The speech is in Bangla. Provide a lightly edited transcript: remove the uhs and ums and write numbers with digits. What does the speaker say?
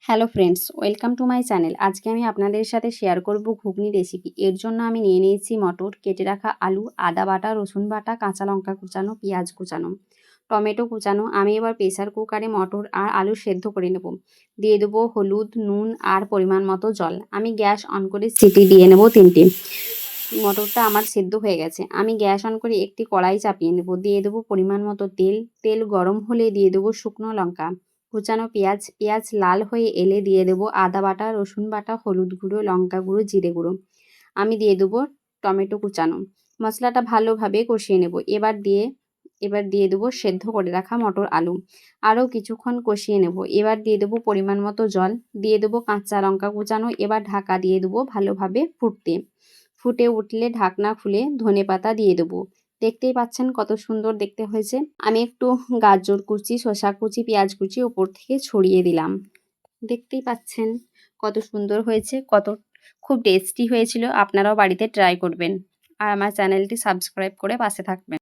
Hello friends, welcome to my channel. আজকে আমি আপনাদের সাথে শেয়ার করব ঘুগনি রেসিপি। এর জন্য আমি নিয়ে নিয়েছি মটর, কেটে রাখা আলু, আদা বাটা, রসুন বাটা, কাঁচা লঙ্কা কুচানো, পেঁয়াজ কুচানো, টমেটো কুচানো। আমি এবার প্রেসার কুকারে মটর আর আলু সেদ্ধ করে নেব। দিয়ে দেবো হলুদ, নুন আর পরিমাণ মতো জল। আমি গ্যাস অন করে সিটি দিয়ে নেব 3টে। মটরটা আমার সেদ্ধ হয়ে গেছে। আমি গ্যাস অন করে একটি কড়াই চাপিয়ে নেব। দিয়ে দেবো পরিমাণ মতো তেল। তেল গরম হলে দিয়ে দেবো শুকনো লঙ্কা, কুচানো পেঁয়াজ। পেঁয়াজ লাল হয়ে এলে দিয়ে দেবো আদা বাটা, রসুন বাটা, হলুদ গুঁড়ো, লঙ্কা গুঁড়ো, জিরে গুঁড়ো। আমি দিয়ে দেবো টমেটো কুচানো। মশলাটা ভালোভাবে কষিয়ে নেব। এবার দিয়ে দেবো সেদ্ধ করে রাখা মটর, আলু। আরও কিছুক্ষণ কষিয়ে নেব। এবার দিয়ে দেবো পরিমাণ মতো জল। দিয়ে দেবো কাঁচা লঙ্কা কুচানো। এবার ঢাকা দিয়ে দেবো ভালোভাবে ফুটে উঠলে ঢাকনা খুলে ধনেপাতা দিয়ে দেবো। দেখতেই পাচ্ছেন কত সুন্দর দেখতে হয়েছে। আমি একটু গাজর কুচি, শসা কুচি, পেঁয়াজ কুচি ওপর থেকে ছড়িয়ে দিলাম। দেখতেই পাচ্ছেন কত সুন্দর হয়েছে, খুব টেস্টি হয়েছিল। আপনারাও বাড়িতে ট্রাই করবেন আর আমার চ্যানেলটি সাবস্ক্রাইব করে পাশে থাকবেন।